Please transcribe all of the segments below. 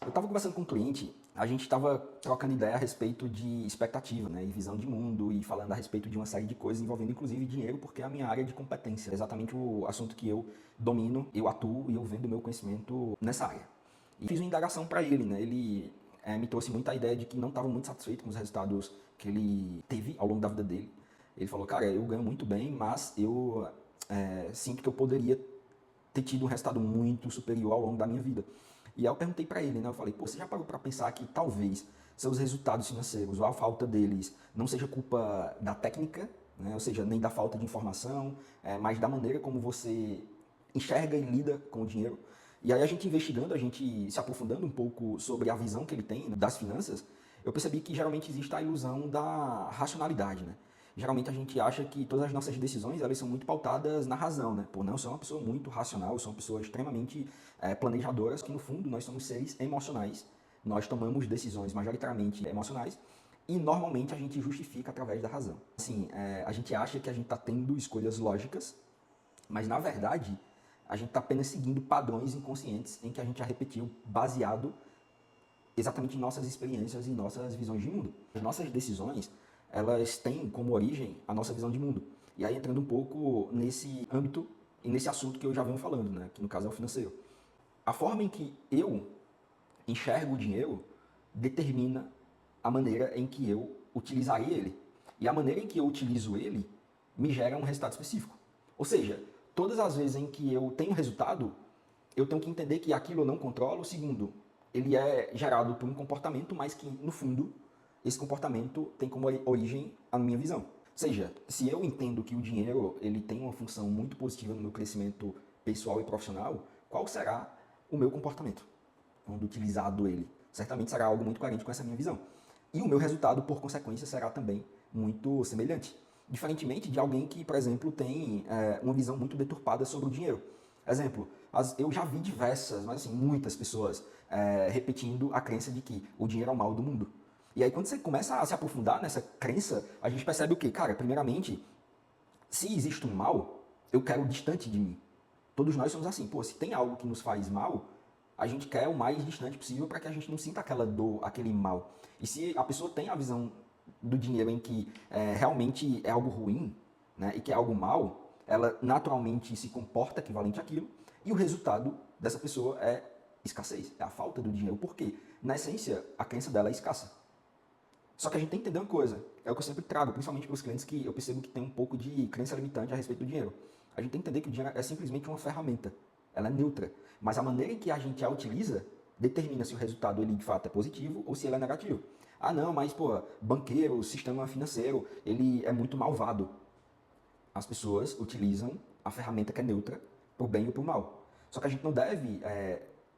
Eu estava conversando com um cliente, a gente estava trocando ideia a respeito de expectativa, né, e visão de mundo, e falando a respeito de uma série de coisas envolvendo inclusive dinheiro, porque é a minha área de competência, é exatamente o assunto que eu domino, eu atuo e eu vendo meu conhecimento nessa área. E fiz uma indagação para ele, né, ele me trouxe muita ideia de que não estava muito satisfeito com os resultados que ele teve ao longo da vida dele. Ele falou, cara, eu ganho muito bem, mas eu sinto que eu poderia ter tido um resultado muito superior ao longo da minha vida. E aí eu perguntei para ele, né? Eu falei, pô, você já parou para pensar que talvez seus resultados financeiros ou a falta deles não seja culpa da técnica, né? Ou seja, nem da falta de informação, mas da maneira como você enxerga e lida com o dinheiro. E aí a gente investigando, a gente se aprofundando um pouco sobre a visão que ele tem das finanças, eu percebi que geralmente existe a ilusão da racionalidade, né? Geralmente a gente acha que todas as nossas decisões elas são muito pautadas na razão, né? Pô, não, eu sou uma pessoa muito racional, eu sou uma pessoa extremamente planejadoras, que no fundo nós somos seres emocionais. Nós tomamos decisões majoritariamente emocionais e normalmente a gente justifica através da razão. Assim, a gente acha que a gente está tendo escolhas lógicas, mas na verdade a gente está apenas seguindo padrões inconscientes em que a gente já repetiu baseado exatamente em nossas experiências e nossas visões de mundo. As nossas decisões, elas têm como origem a nossa visão de mundo. E aí entrando um pouco nesse âmbito e nesse assunto que eu já venho falando, né, que no caso é o financeiro. A forma em que eu enxergo o dinheiro determina a maneira em que eu utilizarei ele. E a maneira em que eu utilizo ele me gera um resultado específico. Ou seja, todas as vezes em que eu tenho resultado, eu tenho que entender que aquilo eu não controlo. Segundo, ele é gerado por um comportamento, mas que, no fundo, esse comportamento tem como origem a minha visão. Ou seja, se eu entendo que o dinheiro ele tem uma função muito positiva no meu crescimento pessoal e profissional, qual será o meu comportamento quando utilizado ele? Certamente será algo muito coerente com essa minha visão. E o meu resultado, por consequência, será também muito semelhante. Diferentemente de alguém que, por exemplo, tem uma visão muito deturpada sobre o dinheiro. Exemplo, eu já vi diversas, mas assim, muitas pessoas repetindo a crença de que o dinheiro é o mal do mundo. E aí quando você começa a se aprofundar nessa crença, a gente percebe o quê? Cara, primeiramente, se existe um mal, eu quero distante de mim. Todos nós somos assim. Pô, se tem algo que nos faz mal, a gente quer o mais distante possível para que a gente não sinta aquela dor, aquele mal. E se a pessoa tem a visão do dinheiro em que realmente é algo ruim, né, e que é algo mal, ela naturalmente se comporta equivalente àquilo, e o resultado dessa pessoa é escassez, é a falta do dinheiro. Por quê? Na essência, a crença dela é escassa. Só que a gente tem que entender uma coisa, é o que eu sempre trago, principalmente para os clientes que eu percebo que tem um pouco de crença limitante a respeito do dinheiro. A gente tem que entender que o dinheiro é simplesmente uma ferramenta, ela é neutra, mas a maneira em que a gente a utiliza determina se o resultado ele de fato é positivo ou se ele é negativo. Ah não, mas pô, banqueiro, sistema financeiro, ele é muito malvado. As pessoas utilizam a ferramenta que é neutra para o bem ou para o mal. Só que a gente não deve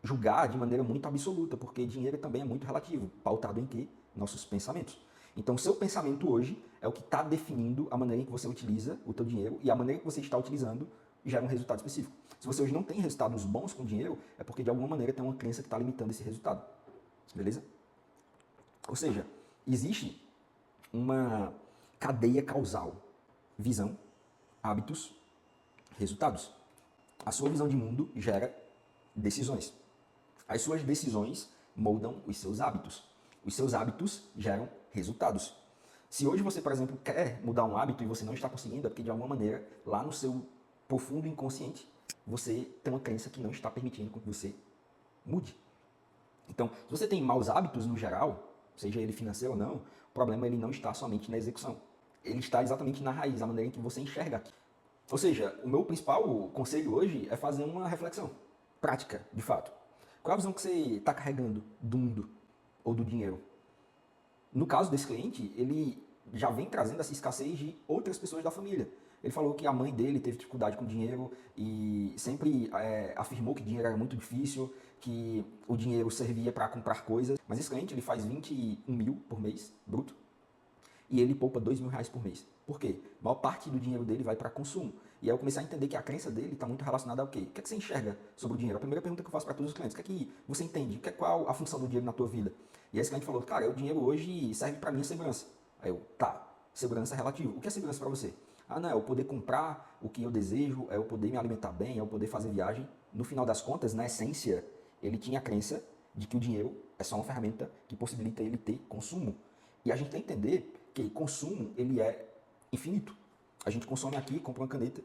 julgar de maneira muito absoluta, porque dinheiro também é muito relativo, pautado em quê? Nossos pensamentos. Então, o seu pensamento hoje é o que está definindo a maneira em que você utiliza o teu dinheiro e a maneira que você está utilizando gera um resultado específico. Se você hoje não tem resultados bons com dinheiro, é porque de alguma maneira tem uma crença que está limitando esse resultado. Beleza? Ou seja, existe uma cadeia causal. Visão, hábitos, resultados. A sua visão de mundo gera decisões. As suas decisões moldam os seus hábitos. Os seus hábitos geram resultados. Se hoje você, por exemplo, quer mudar um hábito e você não está conseguindo, é porque de alguma maneira, lá no seu profundo inconsciente, você tem uma crença que não está permitindo que você mude. Então, se você tem maus hábitos no geral, seja ele financeiro ou não, o problema ele não está somente na execução. Ele está exatamente na raiz, a maneira em que você enxerga. Ou seja, o meu principal conselho hoje é fazer uma reflexão prática, de fato. Qual é a visão que você está carregando do mundo ou do dinheiro? No caso desse cliente, ele já vem trazendo essa escassez de outras pessoas da família. Ele falou que a mãe dele teve dificuldade com dinheiro e sempre afirmou que dinheiro era muito difícil, que o dinheiro servia para comprar coisas. Mas esse cliente ele faz 21 mil por mês, bruto, e ele poupa 2 mil reais por mês. Por quê? A maior parte do dinheiro dele vai para consumo. E aí eu comecei a entender que a crença dele está muito relacionada ao quê? O que é que você enxerga sobre o dinheiro? A primeira pergunta que eu faço para todos os clientes, o que é que você entende? Qual a função do dinheiro na tua vida? E aí esse cliente falou, cara, o dinheiro hoje serve para mim segurança. Aí eu, tá, segurança é relativo. O que é segurança para você? Ah, não, é eu poder comprar o que eu desejo, é eu poder me alimentar bem, é eu poder fazer viagem. No final das contas, na essência, ele tinha a crença de que o dinheiro é só uma ferramenta que possibilita ele ter consumo. E a gente tem que entender que consumo, ele é infinito. A gente consome aqui, compra uma caneta,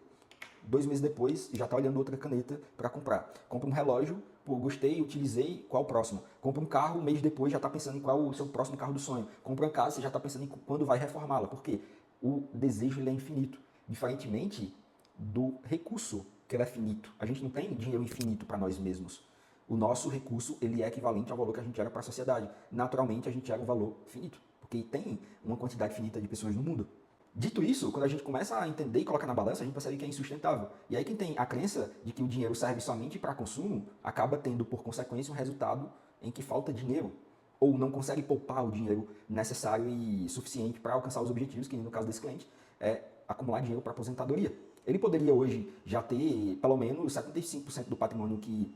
2 meses depois já está olhando outra caneta para comprar. Compra um relógio, pô, gostei, utilizei, qual o próximo? Compra um carro, um mês depois já está pensando em qual o seu próximo carro do sonho. Compra uma casa, você já está pensando em quando vai reformá-la. Por quê? O desejo ele é infinito. Diferentemente do recurso, que ele é finito. A gente não tem dinheiro infinito para nós mesmos. O nosso recurso ele é equivalente ao valor que a gente gera para a sociedade. Naturalmente, a gente gera um valor finito, porque tem uma quantidade finita de pessoas no mundo. Dito isso, quando a gente começa a entender e colocar na balança, a gente percebe que é insustentável. E aí quem tem a crença de que o dinheiro serve somente para consumo, acaba tendo por consequência um resultado em que falta dinheiro, ou não consegue poupar o dinheiro necessário e suficiente para alcançar os objetivos, que no caso desse cliente é acumular dinheiro para aposentadoria. Ele poderia hoje já ter pelo menos 75% do patrimônio que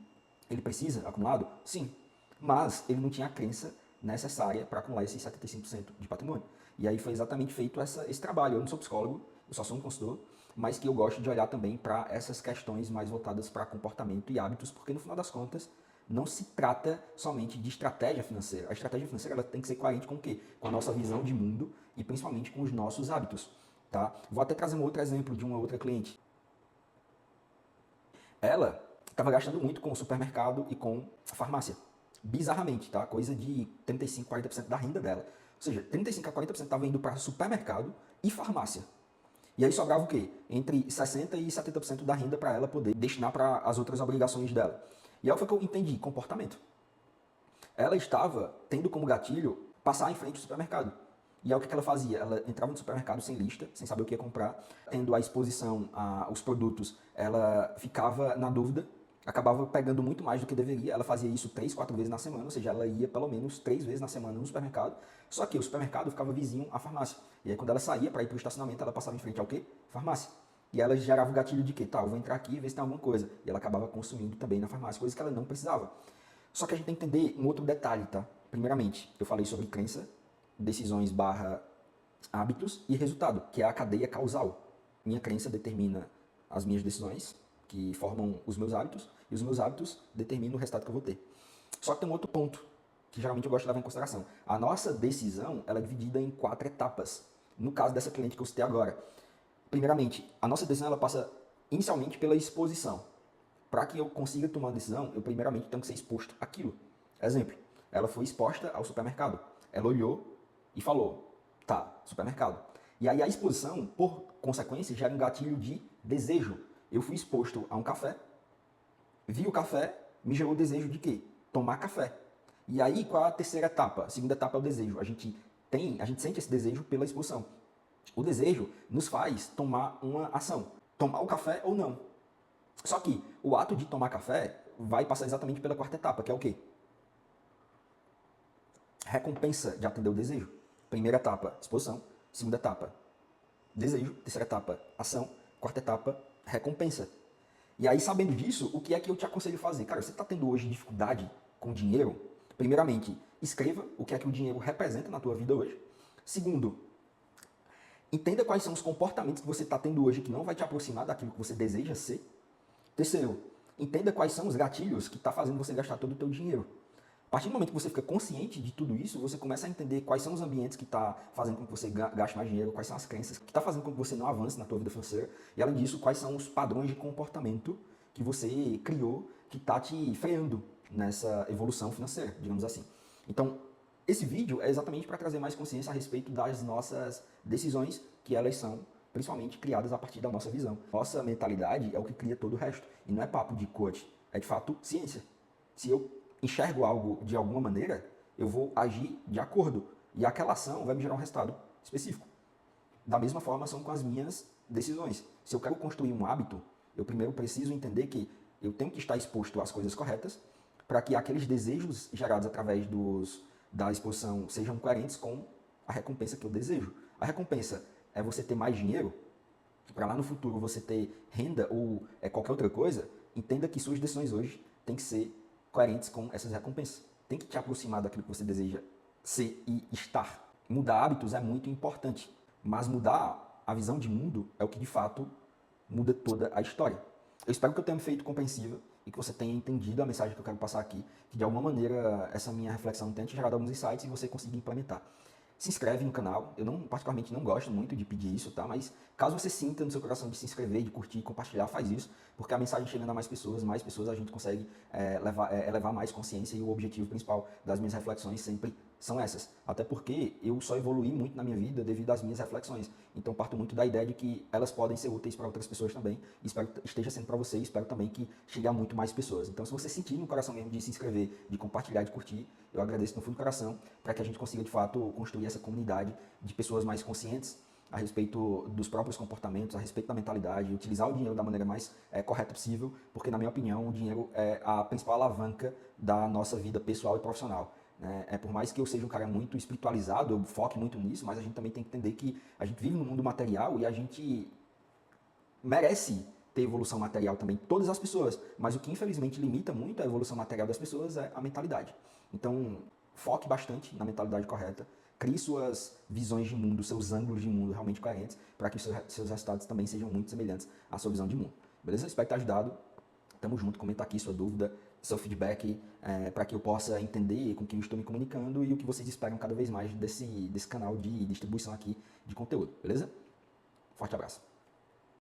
ele precisa acumulado? Sim. Mas ele não tinha a crença necessária para acumular esses 75% de patrimônio. E aí foi exatamente feito esse trabalho. Eu não sou psicólogo, eu só sou um consultor, mas que eu gosto de olhar também para essas questões mais voltadas para comportamento e hábitos, porque no final das contas não se trata somente de estratégia financeira. A estratégia financeira ela tem que ser coerente com o quê? Com a nossa visão de mundo e principalmente com os nossos hábitos. Tá? Vou até trazer um outro exemplo de uma outra cliente. Ela estava gastando muito com o supermercado e com a farmácia. Bizarramente, tá? Coisa de 35, 40% da renda dela. Ou seja, 35 a 40% estava indo para supermercado e farmácia. E aí sobrava o quê? Entre 60% e 70% da renda para ela poder destinar para as outras obrigações dela. E aí foi que eu entendi, comportamento. Ela estava tendo como gatilho passar em frente ao supermercado. E aí o que ela fazia? Ela entrava no supermercado sem lista, sem saber o que ia comprar, tendo a exposição aos produtos, ela ficava na dúvida, acabava pegando muito mais do que deveria. Ela fazia isso 3, 4 vezes na semana, ou seja, ela ia pelo menos 3 vezes na semana no supermercado, só que o supermercado ficava vizinho à farmácia. E aí quando ela saía para ir para o estacionamento, ela passava em frente ao quê? Farmácia. E ela gerava o gatilho de que, tá, eu vou entrar aqui e ver se tem alguma coisa. E ela acabava consumindo também na farmácia, coisa que ela não precisava. Só que a gente tem que entender um outro detalhe, tá? Primeiramente, eu falei sobre crença, decisões barra hábitos e resultado, que é a cadeia causal. Minha crença determina as minhas decisões, que formam os meus hábitos, e os meus hábitos determinam o resultado que eu vou ter. Só que tem um outro ponto, que geralmente eu gosto de levar em consideração. A nossa decisão ela é dividida em 4 etapas. No caso dessa cliente que eu citei agora. Primeiramente, a nossa decisão ela passa inicialmente pela exposição. Para que eu consiga tomar uma decisão, eu primeiramente tenho que ser exposto àquilo. Exemplo, ela foi exposta ao supermercado. Ela olhou e falou, tá, supermercado. E aí a exposição, por consequência, gera um gatilho de desejo. Eu fui exposto a um café, vi o café, me gerou o desejo de quê? Tomar café. E aí, qual é a terceira etapa? A segunda etapa é o desejo. A gente sente esse desejo pela exposição. O desejo nos faz tomar uma ação. Tomar o café ou não. Só que o ato de tomar café vai passar exatamente pela quarta etapa, que é o quê? Recompensa de atender o desejo. Primeira etapa, exposição. Segunda etapa, desejo. Terceira etapa, ação. Quarta etapa, recompensa. E aí, sabendo disso, o que é que eu te aconselho a fazer? Cara, você está tendo hoje dificuldade com dinheiro? Primeiramente, escreva o que é que o dinheiro representa na tua vida hoje. Segundo, entenda quais são os comportamentos que você está tendo hoje que não vai te aproximar daquilo que você deseja ser. Terceiro, entenda quais são os gatilhos que está fazendo você gastar todo o teu dinheiro. A partir do momento que você fica consciente de tudo isso, você começa a entender quais são os ambientes que está fazendo com que você gaste mais dinheiro, quais são as crenças que está fazendo com que você não avance na tua vida financeira. E além disso, quais são os padrões de comportamento que você criou que está te freando nessa evolução financeira, digamos assim. Então, esse vídeo é exatamente para trazer mais consciência a respeito das nossas decisões, que elas são principalmente criadas a partir da nossa visão. Nossa mentalidade é o que cria todo o resto. E não é papo de coach, é de fato ciência. Se eu enxergo algo de alguma maneira, eu vou agir de acordo. E aquela ação vai me gerar um resultado específico. Da mesma forma são com as minhas decisões. Se eu quero construir um hábito, eu primeiro preciso entender que eu tenho que estar exposto às coisas corretas para que aqueles desejos gerados através da exposição sejam coerentes com a recompensa que eu desejo. A recompensa é você ter mais dinheiro, para lá no futuro você ter renda ou qualquer outra coisa. Entenda que suas decisões hoje têm que ser coerentes com essas recompensas. Tem que te aproximar daquilo que você deseja ser e estar. Mudar hábitos é muito importante, mas mudar a visão de mundo é o que de fato muda toda a história. Eu espero que eu tenha me feito compreensível e que você tenha entendido a mensagem que eu quero passar aqui, que de alguma maneira essa minha reflexão tenha te gerado alguns insights e você consiga implementar. Se inscreve no canal, eu não, particularmente não gosto muito de pedir isso, tá? Mas caso você sinta no seu coração de se inscrever, de curtir, compartilhar, faz isso, porque a mensagem chegando a mais pessoas a gente consegue elevar mais consciência e o objetivo principal das minhas reflexões sempre são essas. Até porque eu só evoluí muito na minha vida devido às minhas reflexões. Então parto muito da ideia de que elas podem ser úteis para outras pessoas também. E espero que esteja sendo para você e espero também que chegue a muito mais pessoas. Então se você sentir no coração mesmo de se inscrever, de compartilhar, de curtir, eu agradeço no fundo do coração para que a gente consiga de fato construir essa comunidade de pessoas mais conscientes a respeito dos próprios comportamentos, a respeito da mentalidade, utilizar o dinheiro da maneira mais correta possível, porque na minha opinião o dinheiro é a principal alavanca da nossa vida pessoal e profissional. Por mais que eu seja um cara muito espiritualizado, eu foque muito nisso, mas a gente também tem que entender que a gente vive no mundo material e a gente merece ter evolução material também, todas as pessoas, mas o que infelizmente limita muito a evolução material das pessoas é a mentalidade. Então, foque bastante na mentalidade correta, crie suas visões de mundo, seus ângulos de mundo realmente coerentes, para que seus resultados também sejam muito semelhantes à sua visão de mundo. Beleza? Espero ter ajudado. Tamo junto, comenta aqui sua dúvida, seu feedback, para que eu possa entender com quem eu estou me comunicando e o que vocês esperam cada vez mais desse canal de distribuição aqui de conteúdo, beleza? Forte abraço.